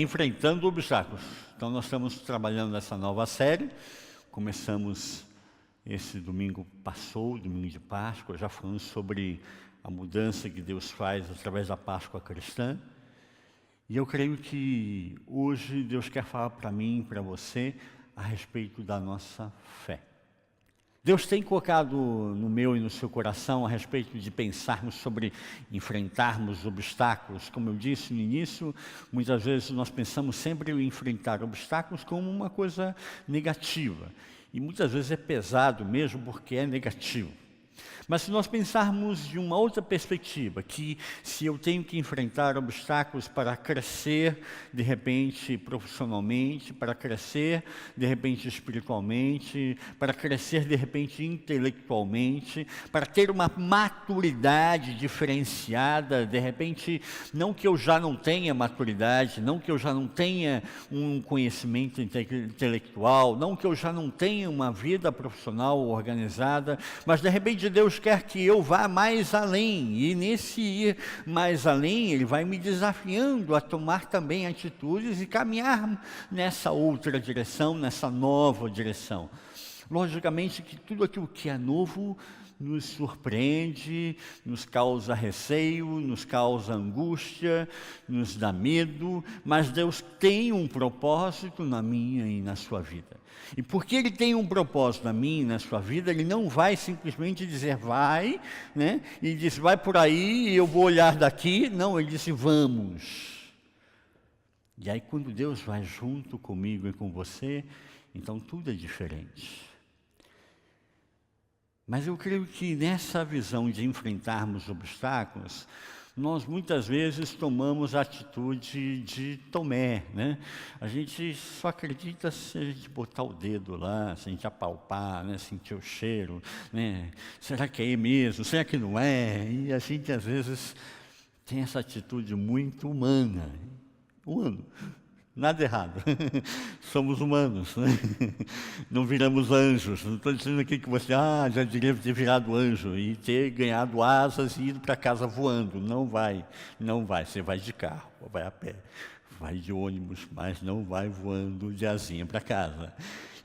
enfrentando obstáculos. Então nós estamos trabalhando nessa nova série. Começamos esse domingo domingo de Páscoa, já falando sobre a mudança que Deus faz através da Páscoa cristã. E eu creio que hoje Deus quer falar para mim e para você a respeito da nossa fé. Deus tem colocado no meu e no seu coração a respeito de pensarmos sobre enfrentarmos obstáculos. Como eu disse no início, muitas vezes nós pensamos sempre em enfrentar obstáculos como uma coisa negativa. E muitas vezes é pesado mesmo porque é negativo. Mas se nós pensarmos de uma outra perspectiva, que se eu tenho que enfrentar obstáculos para crescer, de repente, profissionalmente, para crescer, de repente, espiritualmente, para crescer, de repente, intelectualmente, para ter uma maturidade diferenciada, de repente, não que eu já não tenha maturidade, não que eu já não tenha um conhecimento intelectual, não que eu já não tenha uma vida profissional organizada, mas de repente Deus quer que eu vá mais além, e nesse ir mais além, Ele vai me desafiando a tomar também atitudes e caminhar nessa outra direção, nessa nova direção. Logicamente que tudo aquilo que é novo nos surpreende, nos causa receio, nos causa angústia, nos dá medo, mas Deus tem um propósito na minha e na sua vida. E porque Ele tem um propósito na minha e na sua vida, Ele não vai simplesmente dizer vai, né? E diz vai por aí e eu vou olhar daqui. Não, Ele disse vamos. E aí quando Deus vai junto comigo e com você, então tudo é diferente. Mas eu creio que nessa visão de enfrentarmos obstáculos, nós muitas vezes tomamos a atitude de Tomé, né? A gente só acredita se a gente botar o dedo lá, se a gente apalpar, né? Sentir o cheiro, né? Será que é mesmo? Será que não é? E a gente às vezes tem essa atitude muito humana. Humano. Nada errado, somos humanos, né? Não viramos anjos. Não estou dizendo aqui que você já deveria ter virado anjo e ter ganhado asas e ido para casa voando. Não vai, não vai. Você vai de carro, ou vai a pé, vai de ônibus, mas não vai voando de asinha para casa.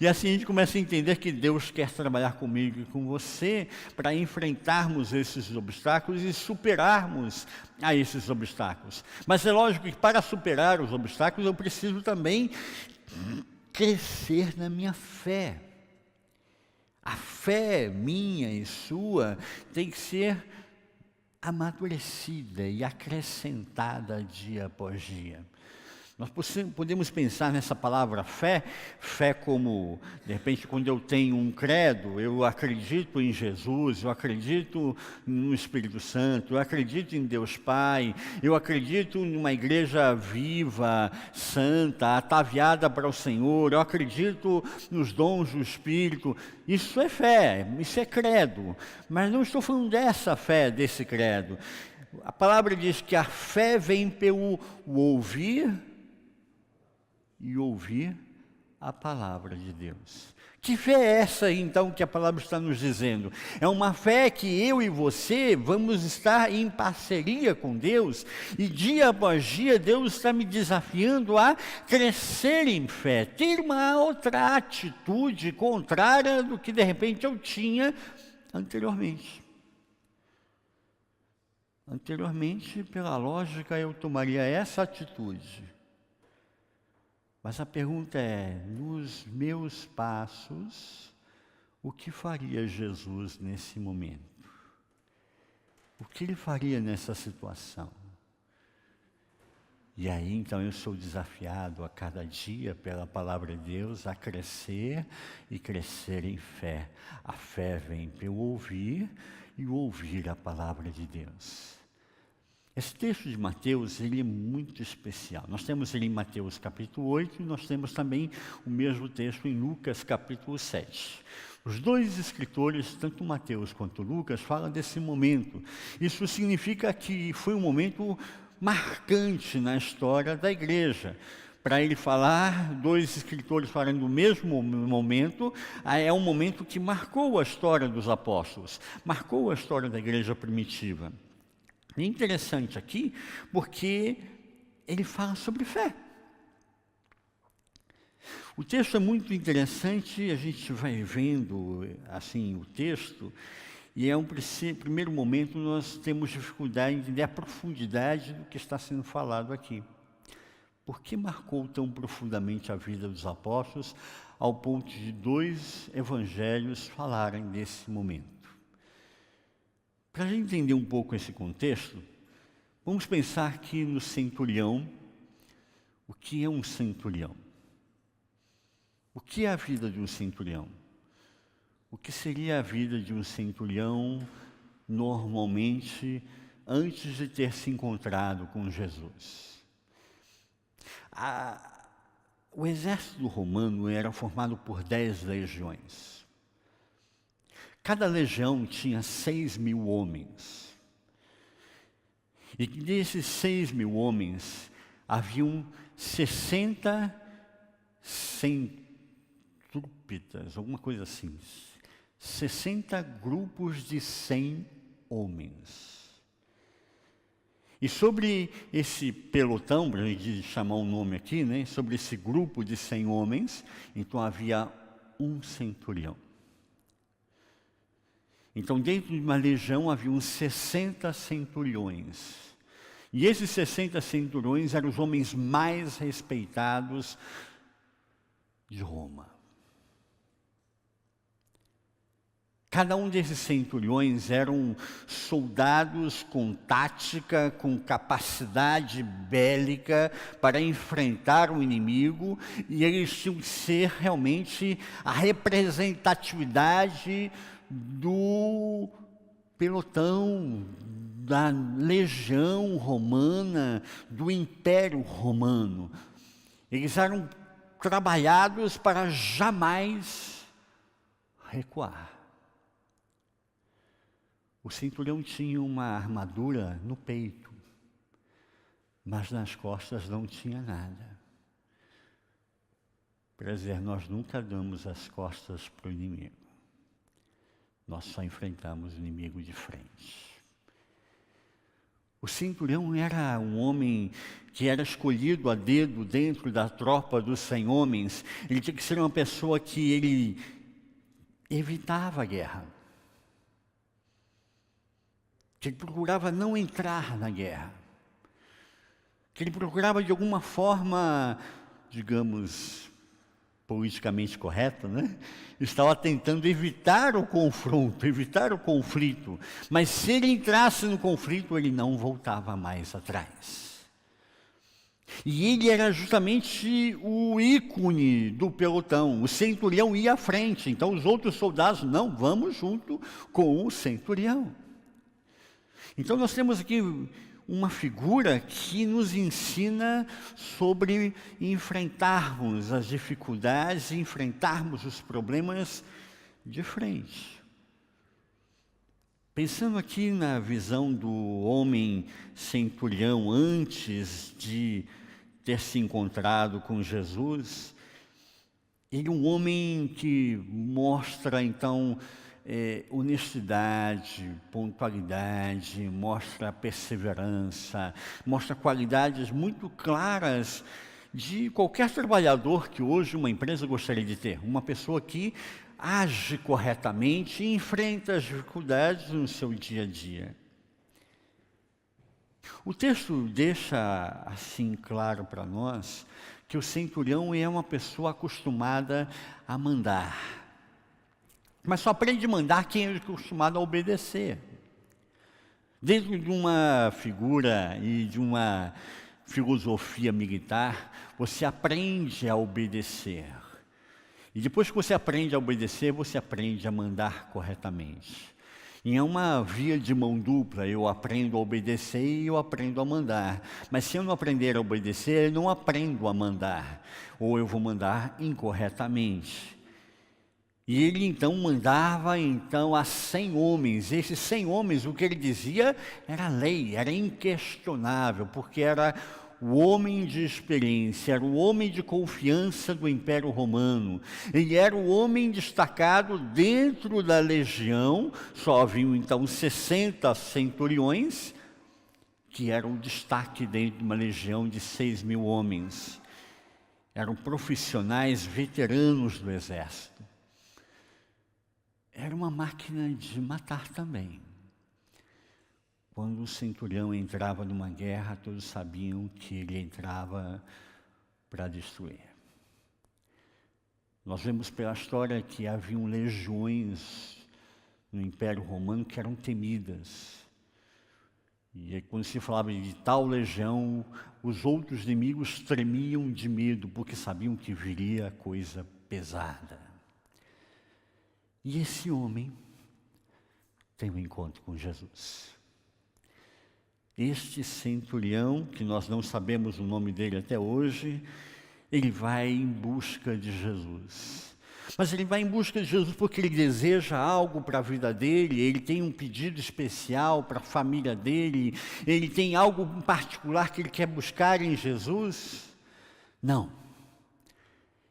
E assim a gente começa a entender que Deus quer trabalhar comigo e com você para enfrentarmos esses obstáculos e superarmos a esses obstáculos. Mas é lógico que para superar os obstáculos eu preciso também crescer na minha fé. A fé minha e sua tem que ser amadurecida e acrescentada dia após dia. Nós podemos pensar nessa palavra fé como, de repente, quando eu tenho um credo, eu acredito em Jesus, eu acredito no Espírito Santo, eu acredito em Deus Pai, eu acredito em uma igreja viva, santa, ataviada para o Senhor, eu acredito nos dons do Espírito. Isso é fé, isso é credo, mas não estou falando dessa fé, desse credo. A palavra diz que a fé vem pelo ouvir e ouvir a palavra de Deus. Que fé é essa, então, que a palavra está nos dizendo? É uma fé que eu e você vamos estar em parceria com Deus, e dia após dia Deus está me desafiando a crescer em fé, ter uma outra atitude contrária do que de repente eu tinha anteriormente. Anteriormente, pela lógica, eu tomaria essa atitude. Mas a pergunta é, nos meus passos, o que faria Jesus nesse momento? O que Ele faria nessa situação? E aí, então, eu sou desafiado a cada dia, pela palavra de Deus, a crescer e crescer em fé. A fé vem pelo ouvir e ouvir a palavra de Deus. Esse texto de Mateus, ele é muito especial. Nós temos ele em Mateus capítulo 8 e nós temos também o mesmo texto em Lucas capítulo 7. Os dois escritores, tanto Mateus quanto Lucas, falam desse momento. Isso significa que foi um momento marcante na história da igreja. Para ele falar, dois escritores falando do mesmo momento, é um momento que marcou a história dos apóstolos, marcou a história da igreja primitiva. É interessante aqui, porque ele fala sobre fé. O texto é muito interessante, a gente vai vendo assim o texto, e primeiro momento nós temos dificuldade em entender a profundidade do que está sendo falado aqui. Por que marcou tão profundamente a vida dos apóstolos, ao ponto de 2 evangelhos falarem desse momento? Para a gente entender um pouco esse contexto, vamos pensar aqui no centurião. O que é um centurião? O que é a vida de um centurião? O que seria a vida de um centurião normalmente antes de ter se encontrado com Jesus? O exército romano era formado por 10 legiões. Cada legião tinha 6.000 homens. E desses 6.000 homens, haviam 60 centúpidas, alguma coisa assim. 60 grupos de 100 homens. E sobre esse pelotão, para a gente chamar um nome aqui, né? Sobre esse grupo de 100 homens, então havia um centurião. Então, dentro de uma legião, haviam 60 centuriões. E esses 60 centuriões eram os homens mais respeitados de Roma. Cada um desses centuriões eram soldados com tática, com capacidade bélica para enfrentar o inimigo, e eles tinham que ser realmente a representatividade do pelotão, da legião romana, do Império Romano. Eles eram trabalhados para jamais recuar. O centurião tinha uma armadura no peito, mas nas costas não tinha nada. Para dizer, nós nunca damos as costas para o inimigo. Nós só enfrentamos o inimigo de frente. O centurião era um homem que era escolhido a dedo dentro da tropa dos 100 homens. Ele tinha que ser uma pessoa que ele evitava a guerra. Que ele procurava não entrar na guerra. Que ele procurava de alguma forma, digamos, politicamente correta, né? Estava tentando evitar o confronto, evitar o conflito. Mas se ele entrasse no conflito, ele não voltava mais atrás. E ele era justamente o ícone do pelotão. O centurião ia à frente, então os outros soldados, não, vamos junto com o centurião. Então nós temos aqui uma figura que nos ensina sobre enfrentarmos as dificuldades, enfrentarmos os problemas de frente. Pensando aqui na visão do homem centurião antes de ter se encontrado com Jesus, ele é um homem que mostra então honestidade, pontualidade, mostra perseverança, mostra qualidades muito claras de qualquer trabalhador que hoje uma empresa gostaria de ter. Uma pessoa que age corretamente e enfrenta as dificuldades no seu dia a dia. O texto deixa assim claro para nós que o centurião é uma pessoa acostumada a mandar. Mas só aprende a mandar quem é acostumado a obedecer. Dentro de uma figura e de uma filosofia militar, você aprende a obedecer. E depois que você aprende a obedecer, você aprende a mandar corretamente. E é uma via de mão dupla, eu aprendo a obedecer e eu aprendo a mandar. Mas se eu não aprender a obedecer, eu não aprendo a mandar. Ou eu vou mandar incorretamente. E ele então mandava a 100 homens. Esses 100 homens, o que ele dizia era lei, era inquestionável, porque era o homem de experiência, era o homem de confiança do Império Romano. Ele era o homem destacado dentro da legião, só haviam então 60 centuriões, que era o destaque dentro de uma legião de 6.000 homens. eram profissionais veteranos do exército. Era uma máquina de matar também. Quando o centurião entrava numa guerra, todos sabiam que ele entrava para destruir. Nós vemos pela história que haviam legiões no Império Romano que eram temidas. E aí, quando se falava de tal legião, os outros inimigos tremiam de medo, porque sabiam que viria coisa pesada. E esse homem tem um encontro com Jesus. Este centurião, que nós não sabemos o nome dele até hoje, ele vai em busca de Jesus. Mas ele vai em busca de Jesus porque ele deseja algo para a vida dele, ele tem um pedido especial para a família dele, ele tem algo em particular que ele quer buscar em Jesus? Não.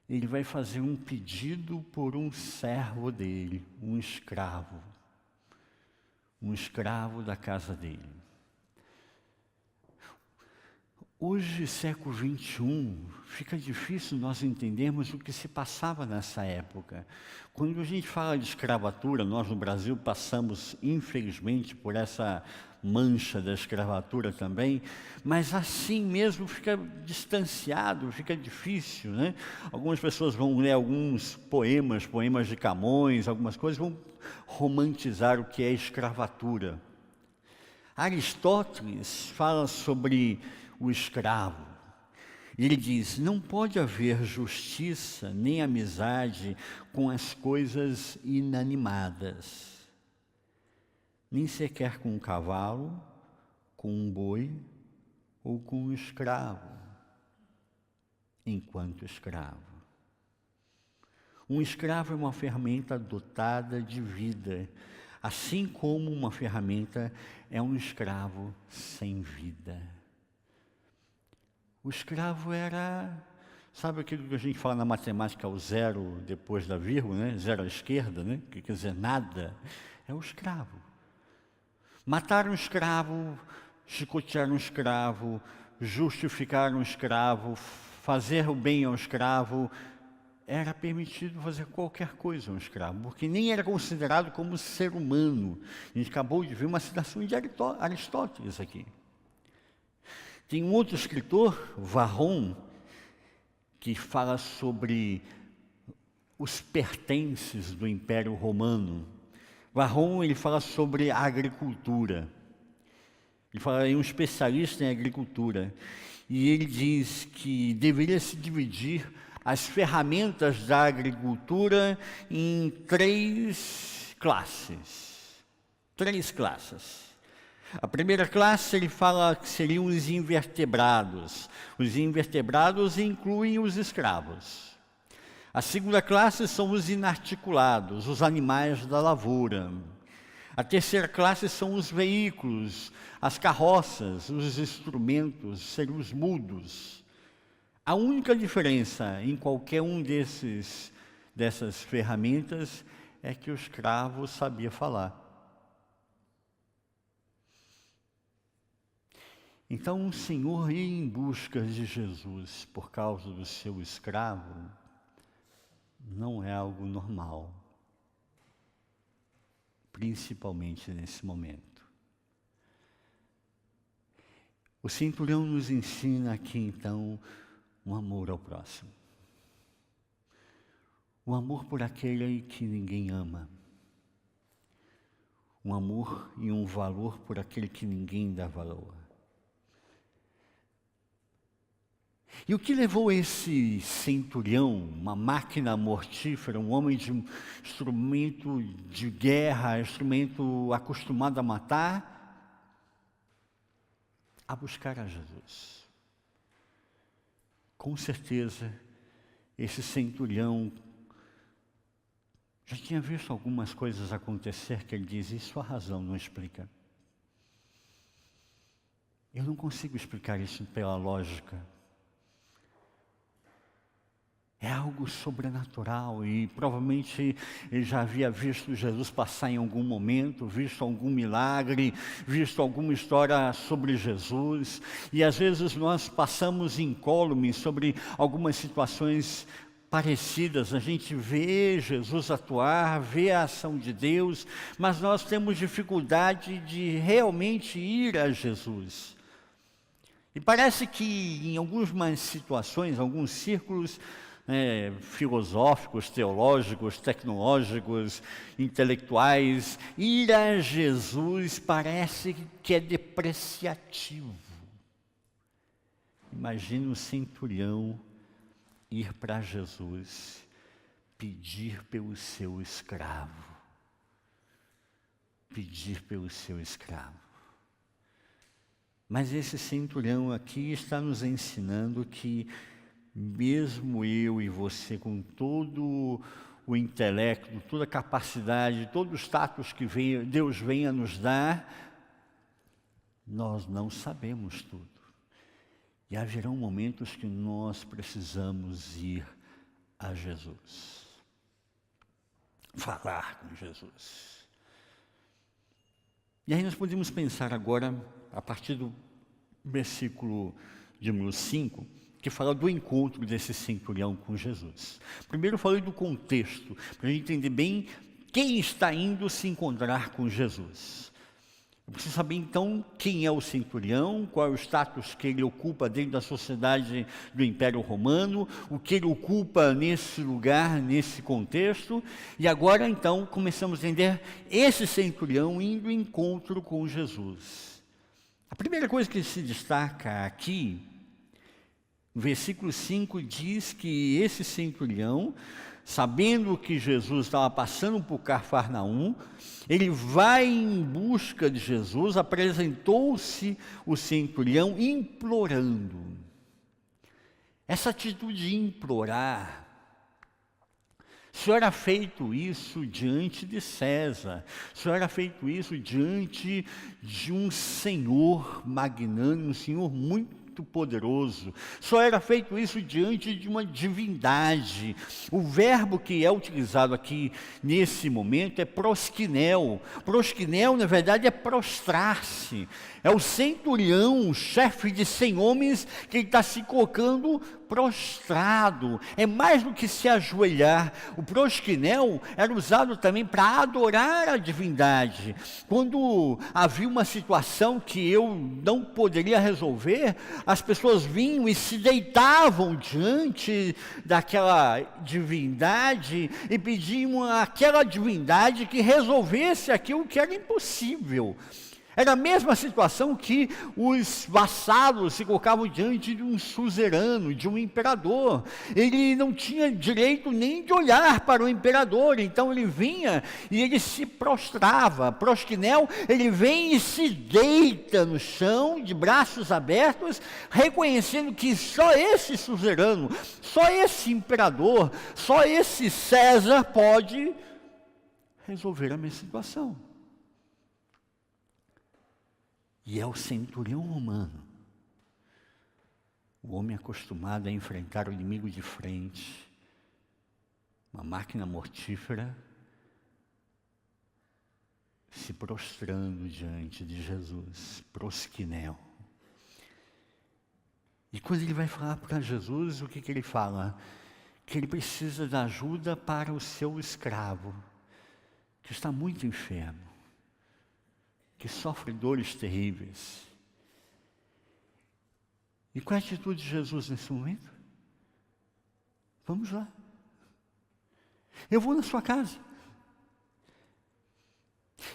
Ele vai fazer um pedido por um servo dele, um escravo da casa dele. Hoje, século XXI, fica difícil nós entendermos o que se passava nessa época. Quando a gente fala de escravatura, nós no Brasil passamos, infelizmente, por essa mancha da escravatura também, mas assim mesmo fica distanciado, fica difícil, né? Algumas pessoas vão ler alguns poemas de Camões, algumas coisas, vão romantizar o que é escravatura. Aristóteles fala sobre o escravo. Ele diz: não pode haver justiça nem amizade com as coisas inanimadas, nem sequer com um cavalo, com um boi ou com um escravo, enquanto escravo. Um escravo é uma ferramenta dotada de vida, assim como uma ferramenta é um escravo sem vida. O escravo era, sabe aquilo que a gente fala na matemática, o zero depois da vírgula, né? Zero à esquerda, né? Que quer dizer nada, é o escravo. Matar um escravo, chicotear um escravo, justificar um escravo, fazer o bem ao escravo, era permitido fazer qualquer coisa a um escravo, porque nem era considerado como ser humano. A gente acabou de ver uma citação de Aristóteles aqui. Tem um outro escritor, Varron, que fala sobre os pertences do Império Romano. Varron, ele fala sobre a agricultura. Ele é um especialista em agricultura. E ele diz que deveria se dividir as ferramentas da agricultura em três classes. A primeira classe, ele fala que seriam os invertebrados. Os invertebrados incluem os escravos. A segunda classe são os inarticulados, os animais da lavoura. A terceira classe são os veículos, as carroças, os instrumentos, seriam os mudos. A única diferença em qualquer um dessas ferramentas é que o escravo sabia falar. Então, o Senhor ir em busca de Jesus por causa do seu escravo não é algo normal, principalmente nesse momento. O centurião nos ensina aqui, então, um amor ao próximo. Um amor por aquele que ninguém ama. Um amor e um valor por aquele que ninguém dá valor. E o que levou esse centurião, uma máquina mortífera, um homem de instrumento de guerra, instrumento acostumado a matar, a buscar a Jesus? Com certeza, esse centurião já tinha visto algumas coisas acontecer que ele diz: e sua razão não explica. Eu não consigo explicar isso pela lógica. É algo sobrenatural e provavelmente ele já havia visto Jesus passar em algum momento, visto algum milagre, visto alguma história sobre Jesus. E às vezes nós passamos incólume sobre algumas situações parecidas, a gente vê Jesus atuar, vê a ação de Deus, mas nós temos dificuldade de realmente ir a Jesus. E parece que em algumas situações, alguns círculos filosóficos, teológicos, tecnológicos, intelectuais, ir a Jesus parece que é depreciativo. Imagina o centurião ir para Jesus, pedir pelo seu escravo. Pedir pelo seu escravo. Mas esse centurião aqui está nos ensinando que mesmo eu e você, com todo o intelecto, toda a capacidade, todo o status que Deus venha nos dar, nós não sabemos tudo. E haverão momentos que nós precisamos ir a Jesus. Falar com Jesus. E aí nós podemos pensar agora, a partir do versículo de número 5, que fala do encontro desse centurião com Jesus. Primeiro eu falei do contexto, para a gente entender bem quem está indo se encontrar com Jesus. Eu preciso saber então quem é o centurião, qual é o status que ele ocupa dentro da sociedade do Império Romano, o que ele ocupa nesse lugar, nesse contexto. E agora então começamos a entender esse centurião indo em encontro com Jesus. A primeira coisa que se destaca aqui, no versículo 5, diz que esse centurião, sabendo que Jesus estava passando por Cafarnaum, ele vai em busca de Jesus, apresentou-se o centurião implorando. Essa atitude de implorar, o Senhor era feito isso diante de César, o Senhor era feito isso diante de um Senhor magnânimo, um Senhor muito poderoso. Só era feito isso diante de uma divindade. O verbo que é utilizado aqui nesse momento é proskinel. Proskinel, na verdade, é prostrar-se. É o centurião, o chefe de 100 homens, que ele está se colocando prostrado. É mais do que se ajoelhar. O proskinel era usado também para adorar a divindade. Quando havia uma situação que eu não poderia resolver, as pessoas vinham e se deitavam diante daquela divindade e pediam àquela divindade que resolvesse aquilo que era impossível. Era a mesma situação que os vassalos se colocavam diante de um suzerano, de um imperador. Ele não tinha direito nem de olhar para o imperador, então ele vinha e ele se prostrava. Proskinel, ele vem e se deita no chão, de braços abertos, reconhecendo que só esse suzerano, só esse imperador, só esse César pode resolver a minha situação. E é o centurião romano, o homem acostumado a enfrentar o inimigo de frente, uma máquina mortífera, se prostrando diante de Jesus, proskinel. E quando ele vai falar para Jesus, o que ele fala? Que ele precisa da ajuda para o seu escravo, que está muito enfermo, que sofre dores terríveis. E qual é a atitude de Jesus nesse momento? Vamos lá. Eu vou na sua casa.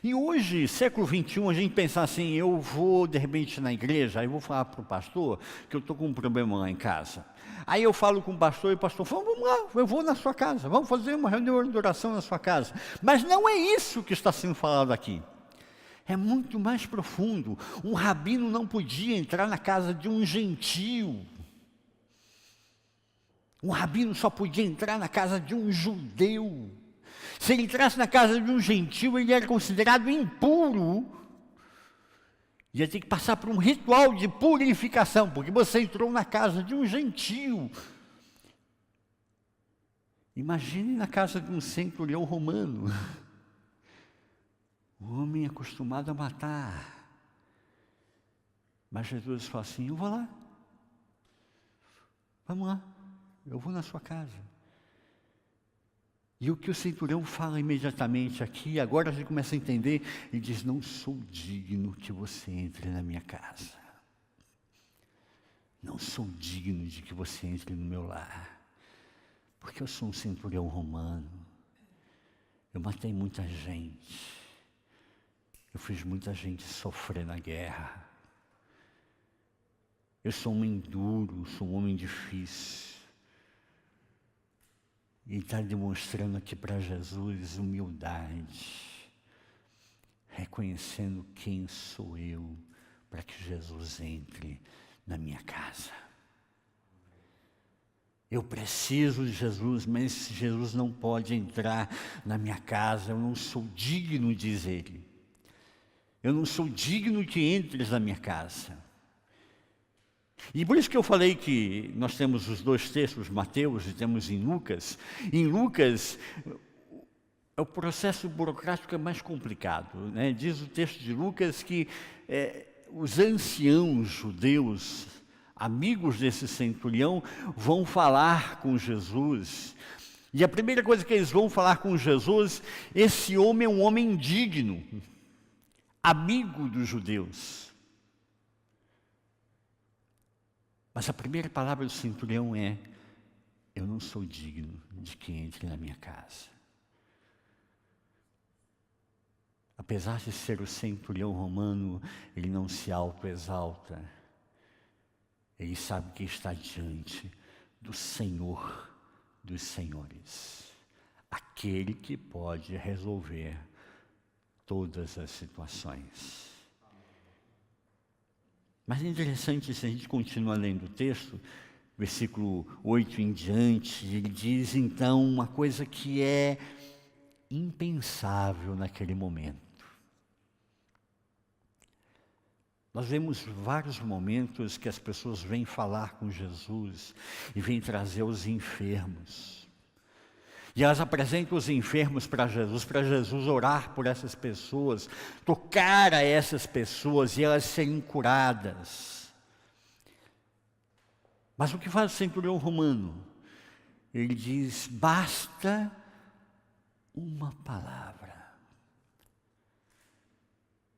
E hoje, século 21, a gente pensa assim, eu vou de repente na igreja, aí eu vou falar para o pastor que eu estou com um problema lá em casa. Aí eu falo com o pastor e o pastor fala, vamos lá, eu vou na sua casa, vamos fazer uma reunião de oração na sua casa. Mas não é isso que está sendo falado aqui. É muito mais profundo. Um rabino não podia entrar na casa de um gentio. Um rabino só podia entrar na casa de um judeu. Se ele entrasse na casa de um gentio, ele era considerado impuro. Ia ter que passar por um ritual de purificação, porque você entrou na casa de um gentio. Imagine na casa de um centurião romano, um homem acostumado a matar. Mas Jesus fala assim: eu vou lá, vamos lá, eu vou na sua casa. E o que o centurião fala imediatamente aqui, agora a gente começa a entender, ele diz: não sou digno que você entre na minha casa. Não sou digno de que você entre no meu lar. Porque eu sou um centurião romano. Eu matei muita gente. Eu fiz muita gente sofrer na guerra. Eu sou um homem duro, sou um homem difícil. E ele está demonstrando aqui para Jesus humildade, reconhecendo quem sou eu, para que Jesus entre na minha casa. Eu preciso de Jesus, mas Jesus não pode entrar na minha casa, eu não sou digno, diz ele. Eu não sou digno que entres na minha casa. E por isso que eu falei que nós temos os dois textos, Mateus, e temos em Lucas. Em Lucas, o processo burocrático é mais complicado, né? Diz o texto de Lucas que os anciãos judeus, amigos desse centurião, vão falar com Jesus. E a primeira coisa que eles vão falar com Jesus: esse homem é um homem digno, amigo dos judeus. Mas a primeira palavra do centurião é: eu não sou digno de que entre na minha casa. Apesar de ser o centurião romano, ele não se autoexalta. Ele sabe que está diante do Senhor dos senhores, aquele que pode resolver todas as situações. Mas é interessante, se a gente continua lendo o texto, versículo 8 em diante, ele diz então uma coisa que é impensável naquele momento. Nós vemos vários momentos que as pessoas vêm falar com Jesus e vêm trazer os enfermos. E elas apresentam os enfermos para Jesus orar por essas pessoas, tocar a essas pessoas e elas serem curadas. Mas o que faz o centurião romano? Ele diz: basta uma palavra.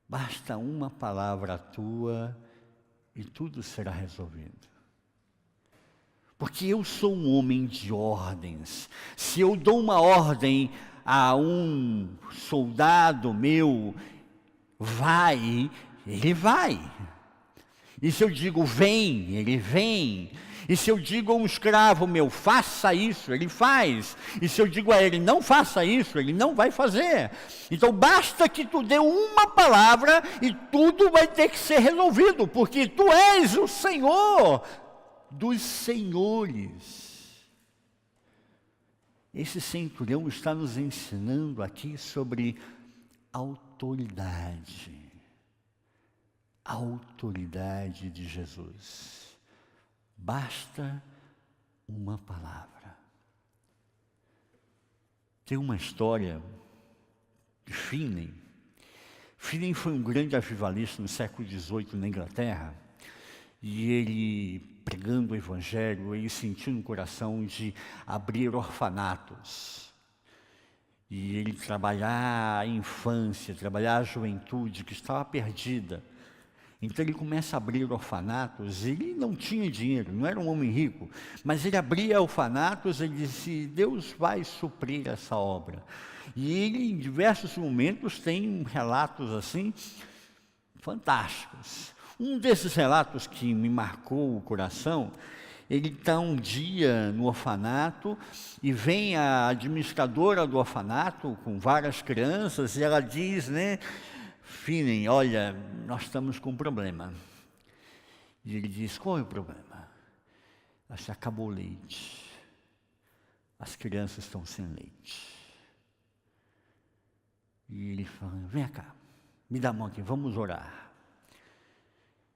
Basta uma palavra tua e tudo será resolvido. Porque eu sou um homem de ordens. Se eu dou uma ordem a um soldado meu, vai, ele vai. E se eu digo vem, ele vem. E se eu digo a um escravo meu, faça isso, ele faz. E se eu digo a ele, não faça isso, ele não vai fazer. Então basta que tu dê uma palavra e tudo vai ter que ser resolvido, porque tu és o Senhor dos senhores. Esse centurião está nos ensinando aqui sobre autoridade. A autoridade de Jesus. Basta uma palavra. Tem uma história de Finney. Finney foi um grande avivalista no século XVIII na Inglaterra. E ele, pregando o Evangelho, ele sentiu no coração de abrir orfanatos. E ele trabalhar a infância, trabalhar a juventude que estava perdida. Então ele começa a abrir orfanatos. Ele não tinha dinheiro, não era um homem rico, mas ele abria orfanatos. Ele disse: Deus vai suprir essa obra. E ele, em diversos momentos, tem relatos assim fantásticos. Um desses relatos que me marcou o coração, ele está um dia no orfanato e vem a administradora do orfanato com várias crianças e ela diz, né: Finney, olha, nós estamos com um problema. E ele diz: qual é o problema? Acho acabou o leite. As crianças estão sem leite. E ele fala: vem cá, me dá a mão aqui, vamos orar.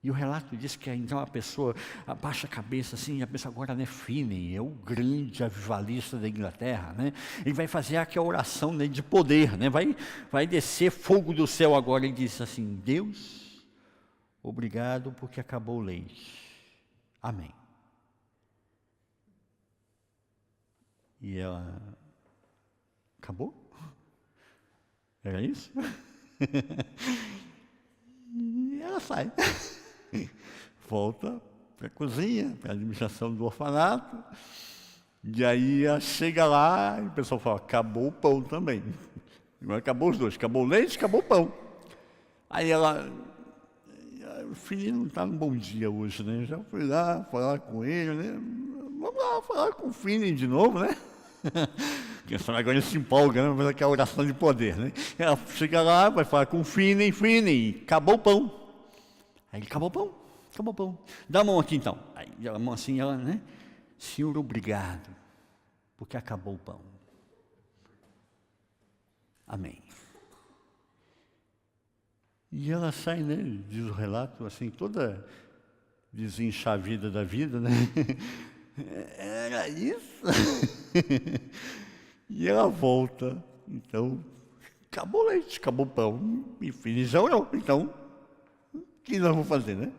E o relato diz que então a pessoa abaixa a cabeça assim, e a pessoa agora, né, Finney, é o grande avivalista da Inglaterra, né? Ele vai fazer aquela oração, né, de poder, né? Vai descer fogo do céu agora. Ele diz assim: Deus, obrigado porque acabou o leite. Amém. E ela, acabou? Era isso? E ela sai. Volta para a cozinha, para a administração do orfanato. E aí ela chega lá e o pessoal fala: acabou o pão também. Agora acabou os dois, acabou o leite, acabou o pão. Aí ela, o filho não está num bom dia hoje, né? Já fui lá falar com ele, né? Vamos lá falar com o filho de novo, né? Porque só agora ele se empolga, né? Mas aquela oração de poder, né? Ela chega lá, vai falar com o Finney, acabou o pão. Aí ele, acabou o pão. Dá a mão aqui então. Aí a mão assim, ela, né? Senhor, obrigado, porque acabou o pão. Amém. E ela sai, né? Diz o relato, assim, toda desenchavida da vida, né? Era isso? E ela volta, então, acabou o leite, acabou o pão, e filhos já orou, então, o que nós vamos fazer, né?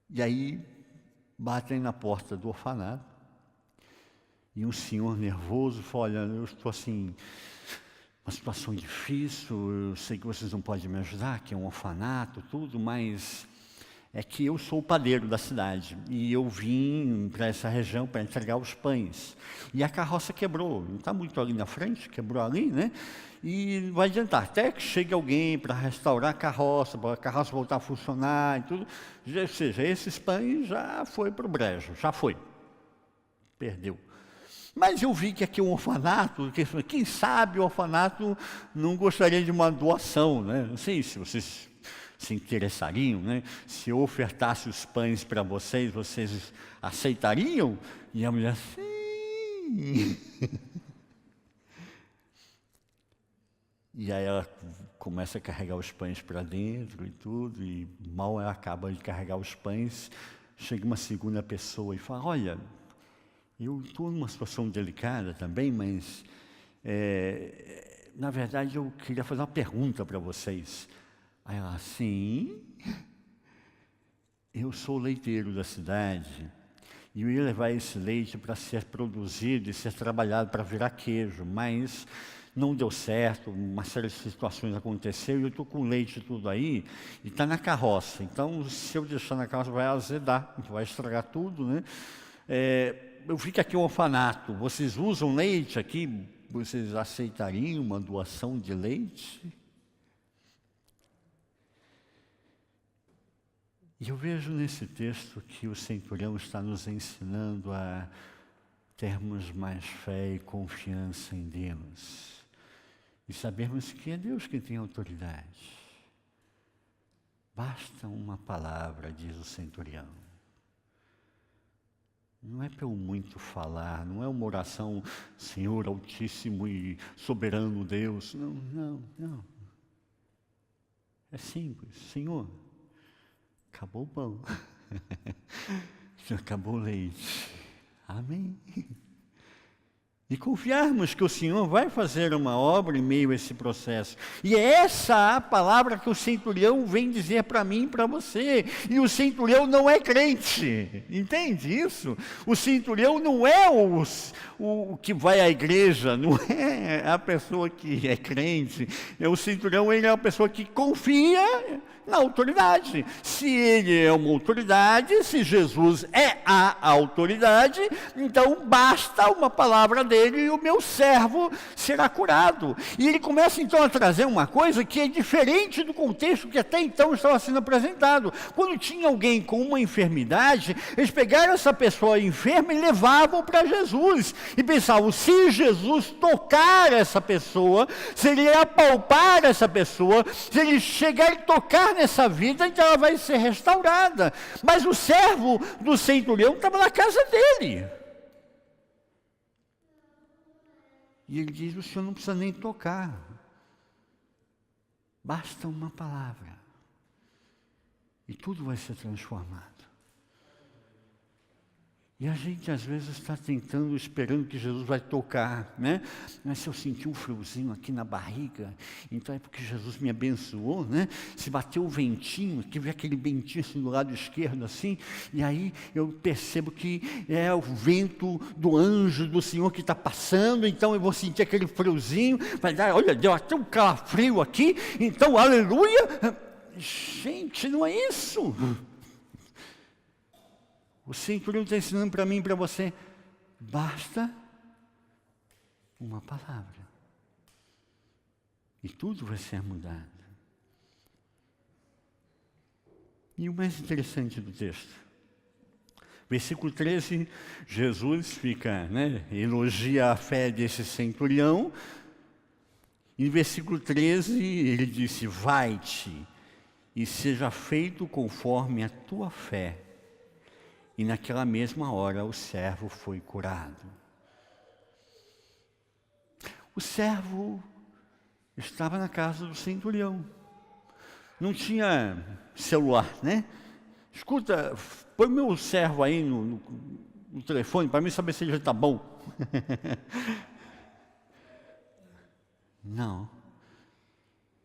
E aí, batem na porta do orfanato, e um senhor nervoso fala: olha, eu estou assim, uma situação difícil, eu sei que vocês não podem me ajudar, que é um orfanato, tudo, mas é que eu sou o padeiro da cidade e eu vim para essa região para entregar os pães. E a carroça quebrou, não está muito ali na frente, quebrou ali, né? E não vai adiantar, até que chegue alguém para restaurar a carroça, para a carroça voltar a funcionar e tudo. Ou seja, esses pães já foi para o brejo, já foi, perdeu. Mas eu vi que aqui é um orfanato, quem sabe o orfanato não gostaria de uma doação, né? Não sei se vocês se interessariam, né? Se eu ofertasse os pães para vocês, vocês aceitariam? E a mulher, sim. E aí ela começa a carregar os pães para dentro e tudo, e mal ela acaba de carregar os pães, chega uma segunda pessoa e fala: olha, eu estou numa situação delicada também, mas na verdade eu queria fazer uma pergunta para vocês. Aí ela, sim, eu sou leiteiro da cidade e eu ia levar esse leite para ser produzido e ser trabalhado para virar queijo, mas não deu certo, uma série de situações aconteceu e eu estou com leite tudo aí e está na carroça. Então, se eu deixar na carroça, vai azedar, vai estragar tudo, né? Eu vi que aqui é um orfanato, vocês usam leite aqui, vocês aceitariam uma doação de leite? E eu vejo nesse texto que o centurião está nos ensinando a termos mais fé e confiança em Deus. E sabermos que é Deus quem tem autoridade. Basta uma palavra, diz o centurião. Não é pelo muito falar, não é uma oração, Senhor Altíssimo e Soberano Deus. Não. É simples. Senhor, acabou o pão. Acabou o leite. Amém. E confiarmos que o Senhor vai fazer uma obra em meio a esse processo. E é essa a palavra que o centurião vem dizer para mim e para você. E o centurião não é crente, entende isso? O centurião não é o que vai à igreja, não é a pessoa que é crente. O centurião, ele é uma pessoa que confia na autoridade. Se ele é uma autoridade, se Jesus é a autoridade, então basta uma palavra dele e o meu servo será curado. E ele começa então a trazer uma coisa que é diferente do contexto que até então estava sendo apresentado. Quando tinha alguém com uma enfermidade, eles pegaram essa pessoa enferma e levavam para Jesus. E pensavam, se Jesus tocar essa pessoa, se ele apalpar essa pessoa, se ele chegar e tocar nessa vida, então ela vai ser restaurada. Mas o servo do centurião estava na casa dele. E ele diz, o senhor não precisa nem tocar. Basta uma palavra. e tudo vai ser transformado. E a gente às vezes está tentando, esperando que Jesus vai tocar, né? Mas se eu sentir um friozinho aqui na barriga, então é porque Jesus me abençoou, né? Se bateu o ventinho, que vem aquele ventinho assim do lado esquerdo assim, e aí eu percebo que é o vento do anjo do Senhor que está passando, então eu vou sentir aquele friozinho, vai dar, olha, deu até um calafrio aqui, então aleluia. Gente, não é isso. O centurião está ensinando para mim e para você, basta uma palavra. E tudo vai ser mudado. E o mais interessante do texto, versículo 13, Jesus fica, elogia a fé desse centurião. Em versículo 13, ele disse, vai-te e seja feito conforme a tua fé. E naquela mesma hora o servo foi curado. O servo estava na casa do centurião. Não tinha celular, né? Escuta, põe meu servo aí no telefone para mim saber se ele já está bom.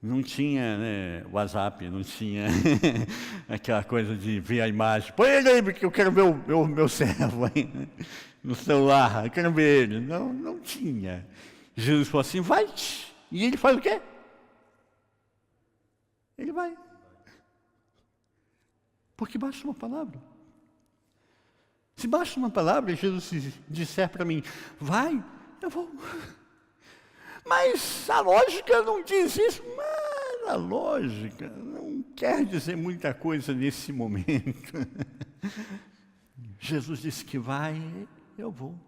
Não tinha WhatsApp, não tinha aquela coisa de ver a imagem. Põe ele aí, porque eu quero ver o meu servo aí, no celular, eu quero ver ele. Não tinha. Jesus falou assim, vai-te. E ele faz o quê? Ele vai. Porque basta uma palavra. Se basta uma palavra, Jesus disser para mim, vai, eu vou. Mas a lógica não diz isso. Mas a lógica não quer dizer muita coisa nesse momento. Jesus disse que vai, eu vou.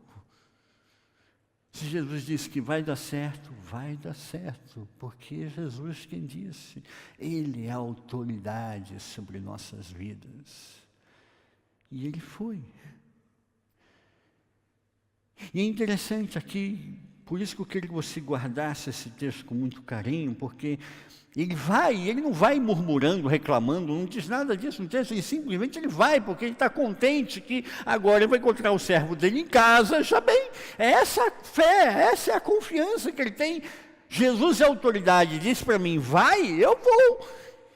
Se Jesus disse que vai dar certo, vai dar certo. Porque Jesus quem disse. Ele é a autoridade sobre nossas vidas. E ele foi. E é interessante aqui, por isso que eu queria que você guardasse esse texto com muito carinho, porque ele não vai murmurando, reclamando, não diz nada disso no texto, simplesmente ele vai, porque ele está contente que agora ele vai encontrar o servo dele em casa, já bem, é essa a fé, essa é a confiança que ele tem. Jesus é autoridade, disse para mim, vai, eu vou.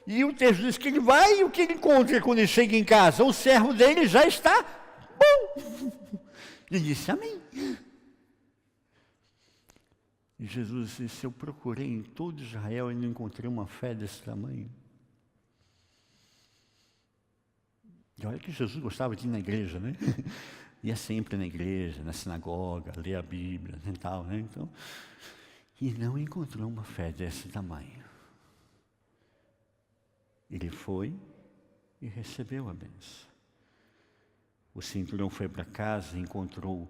E o texto diz que ele vai, e o que ele encontra quando ele chega em casa? O servo dele já está bom. Ele disse, amém. E Jesus disse, eu procurei em todo Israel e não encontrei uma fé desse tamanho. E olha que Jesus gostava de ir na igreja, né? Ia sempre na igreja, na sinagoga, ler a Bíblia e tal, né? Então, e não encontrou uma fé desse tamanho. Ele foi e recebeu a bênção. O centurião foi para casa e encontrou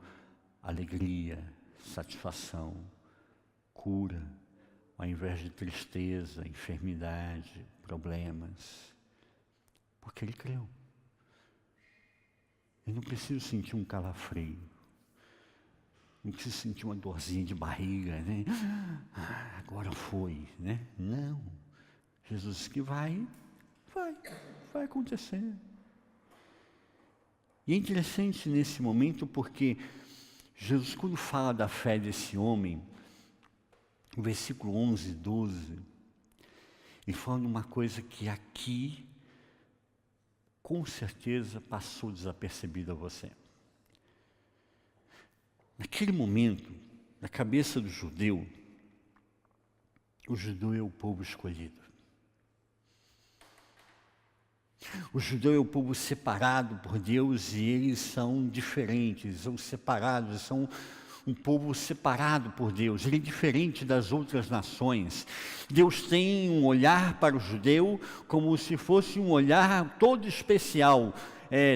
alegria, satisfação, cura, ao invés de tristeza, enfermidade, problemas. Porque ele creu. Eu não preciso sentir um calafrio. Não preciso sentir uma dorzinha de barriga, né? Agora foi, né? Não. Jesus disse que vai acontecer. E é interessante nesse momento porque Jesus, quando fala da fé desse homem, no versículo 11, 12, ele fala de uma coisa que aqui, com certeza, passou desapercebida a você. Naquele momento, na cabeça do judeu, o judeu é o povo escolhido. O judeu é o povo separado por Deus e eles são diferentes, são separados, são um povo separado por Deus. Ele é diferente das outras nações. Deus tem um olhar para o judeu como se fosse um olhar todo especial.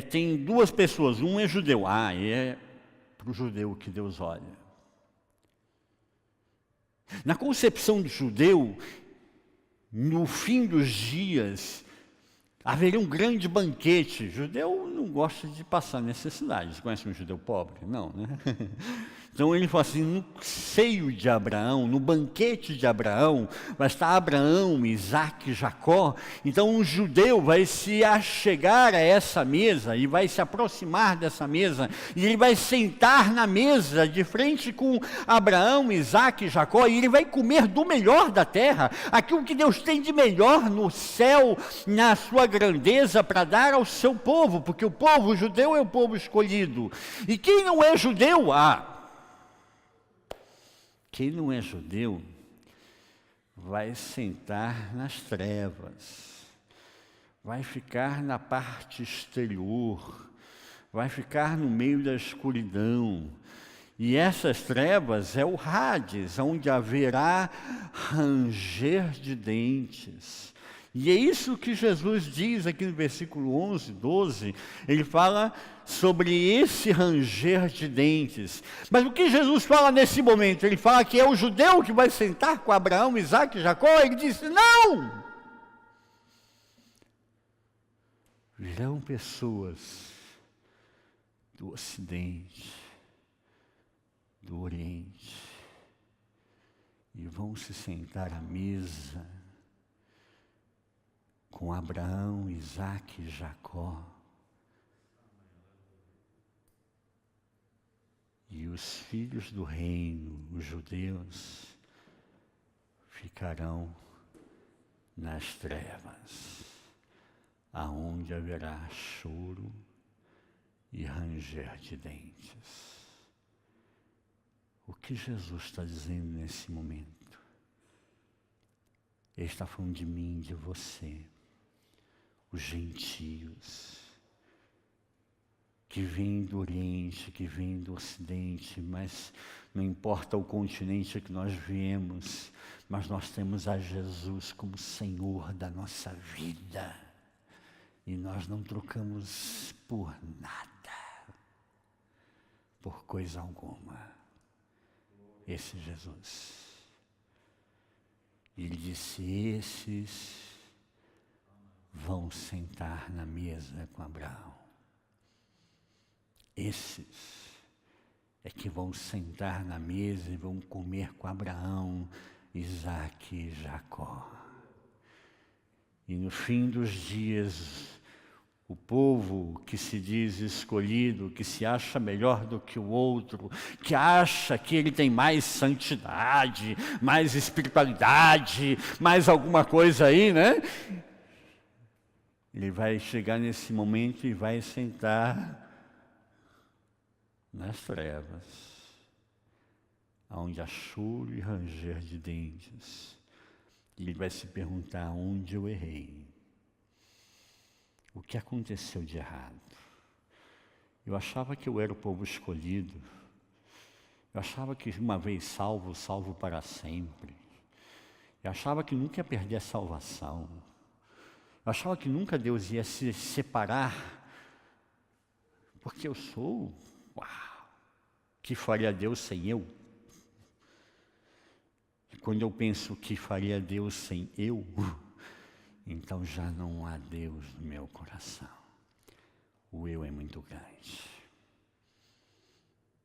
Tem duas pessoas, um é judeu, é para o judeu que Deus olha. Na concepção do judeu, no fim dos dias, haveria um grande banquete. Judeu não gosta de passar necessidade. Você conhece um judeu pobre? Não, né? Então ele fala assim, no seio de Abraão, no banquete de Abraão, vai estar Abraão, Isaque e Jacó. Então um judeu vai se achegar a essa mesa e vai se aproximar dessa mesa, e ele vai sentar na mesa de frente com Abraão, Isaque e Jacó, e ele vai comer do melhor da terra, aquilo que Deus tem de melhor no céu, na sua grandeza, para dar ao seu povo, porque o povo judeu é o povo escolhido. E quem não é judeu, quem não é judeu vai sentar nas trevas, vai ficar na parte exterior, vai ficar no meio da escuridão. E essas trevas é o Hades, onde haverá ranger de dentes. E é isso que Jesus diz aqui no versículo 11, 12, ele fala sobre esse ranger de dentes. Mas o que Jesus fala nesse momento? Ele fala que é o judeu que vai sentar com Abraão, Isaque e Jacó. Ele disse, não! Virão pessoas do Ocidente, do Oriente, e vão se sentar à mesa com Abraão, Isaque e Jacó. E os filhos do reino, os judeus, ficarão nas trevas, aonde haverá choro e ranger de dentes. O que Jesus está dizendo nesse momento? Ele está falando de mim, de você, os gentios, que vêm do Oriente, que vêm do Ocidente, mas não importa o continente que nós viemos, mas nós temos a Jesus como Senhor da nossa vida, e nós não trocamos por nada, por coisa alguma, esse Jesus. Ele disse, esses vão sentar na mesa com Abraão. Esses é que vão sentar na mesa e vão comer com Abraão, Isaque e Jacó. E no fim dos dias, o povo que se diz escolhido, que se acha melhor do que o outro, que acha que ele tem mais santidade, mais espiritualidade, mais alguma coisa aí, né? Ele vai chegar nesse momento e vai sentar nas trevas, onde há choro e ranger de dentes. E ele vai se perguntar onde eu errei. O que aconteceu de errado? Eu achava que eu era o povo escolhido. Eu achava que uma vez salvo, salvo para sempre. Eu achava que nunca ia perder a salvação. Eu achava que nunca Deus ia se separar. Porque eu sou... Uau! Que faria Deus sem eu? E quando eu penso que faria Deus sem eu, então já não há Deus no meu coração. O eu é muito grande.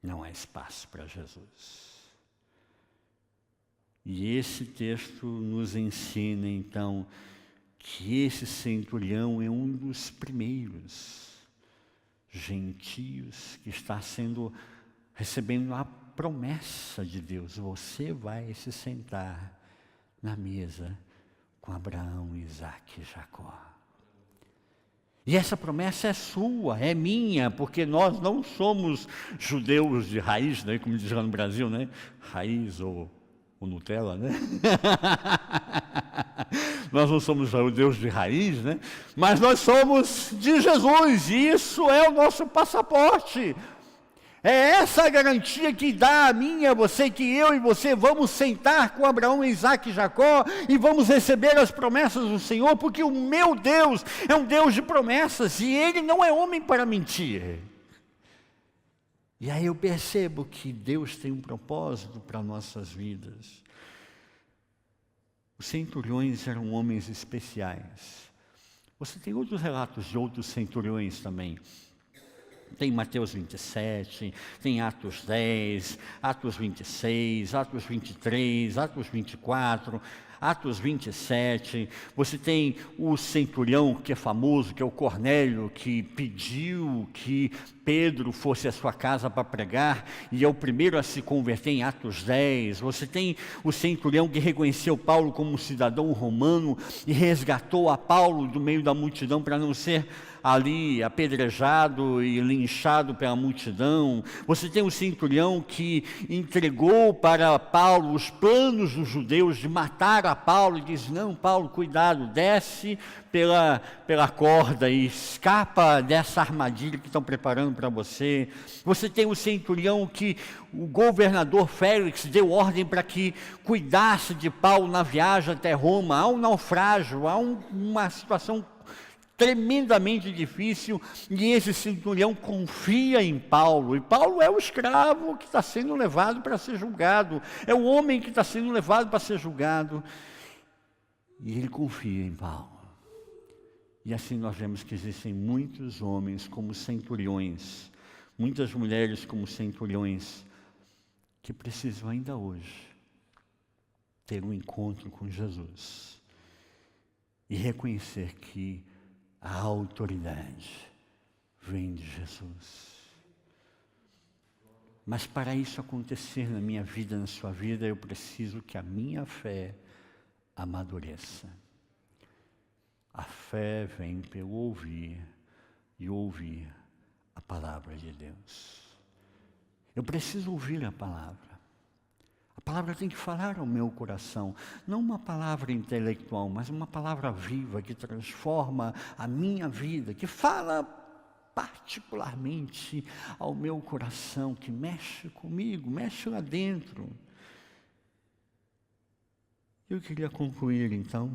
Não há espaço para Jesus. E esse texto nos ensina, então, que esse centurião é um dos primeiros gentios que está recebendo a promessa de Deus. Você vai se sentar na mesa com Abraão, Isaque e Jacó. E essa promessa é sua, é minha, porque nós não somos judeus de raiz, né, como diz lá no Brasil, né? Raiz ou Nutella, né? Nós não somos judeus de raiz, né? Mas nós somos de Jesus, e isso é o nosso passaporte. É essa a garantia que dá a mim e a você, que eu e você vamos sentar com Abraão, Isaque e Jacó e vamos receber as promessas do Senhor, porque o meu Deus é um Deus de promessas e Ele não é homem para mentir. E aí eu percebo que Deus tem um propósito para nossas vidas. Os centuriões eram homens especiais. Você tem outros relatos de outros centuriões também. Tem Mateus 27, tem Atos 10, Atos 26, Atos 23, Atos 24, Atos 27. Você tem o centurião, que é famoso, que é o Cornélio, que pediu que Pedro fosse à sua casa para pregar, e é o primeiro a se converter em Atos 10. Você tem o centurião que reconheceu Paulo como um cidadão romano e resgatou a Paulo do meio da multidão para não ser ali apedrejado e linchado pela multidão. Você tem o centurião que entregou para Paulo os planos dos judeus de matar a Paulo e diz: não, Paulo, cuidado, desce pela corda e escapa dessa armadilha que estão preparando para você. Você tem o centurião que o governador Félix deu ordem para que cuidasse de Paulo na viagem até Roma. Há um naufrágio, há uma situação tremendamente difícil, e esse centurião confia em Paulo, e Paulo é o escravo que está sendo levado para ser julgado, é o homem que está sendo levado para ser julgado, e ele confia em Paulo. E assim nós vemos que existem muitos homens como centuriões, muitas mulheres como centuriões, que precisam ainda hoje ter um encontro com Jesus e reconhecer que a autoridade vem de Jesus. Mas para isso acontecer na minha vida, na sua vida, eu preciso que a minha fé amadureça. A fé vem pelo ouvir e ouvir a palavra de Deus. Eu preciso ouvir a palavra. A palavra tem que falar ao meu coração, não uma palavra intelectual, mas uma palavra viva que transforma a minha vida, que fala particularmente ao meu coração, que mexe comigo, mexe lá dentro. Eu queria concluir então,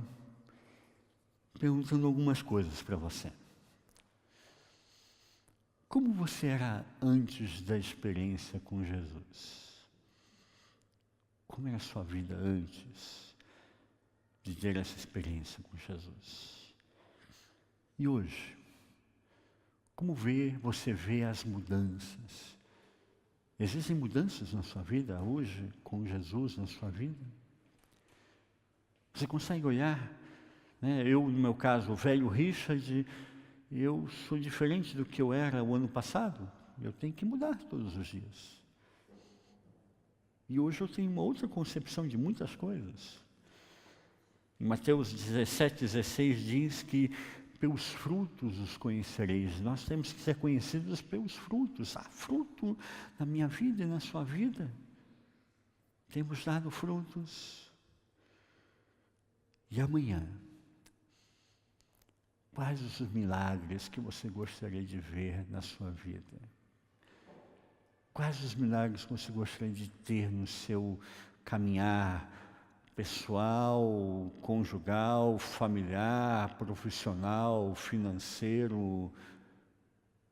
perguntando algumas coisas para você. Como você era antes da experiência com Jesus? Como era a sua vida antes de ter essa experiência com Jesus? E hoje, como você vê as mudanças? Existem mudanças na sua vida hoje, com Jesus na sua vida? Você consegue olhar, né? Eu, no meu caso, o velho Richard, eu sou diferente do que eu era o ano passado. Eu tenho que mudar todos os dias. E hoje eu tenho uma outra concepção de muitas coisas. Em Mateus 17:16 diz que pelos frutos os conhecereis. Nós temos que ser conhecidos pelos frutos. Há fruto na minha vida e na sua vida. Temos dado frutos. E amanhã, quais os milagres que você gostaria de ver na sua vida? Quais os milagres que você gostaria de ter no seu caminhar pessoal, conjugal, familiar, profissional, financeiro?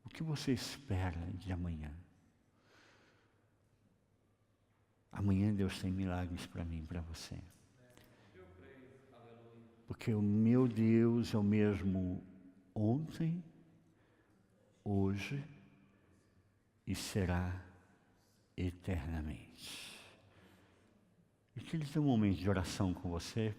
O que você espera de amanhã? Amanhã Deus tem milagres para mim e para você. Porque o meu Deus é o mesmo ontem, hoje e será eternamente. Eu queria ter um momento de oração com você.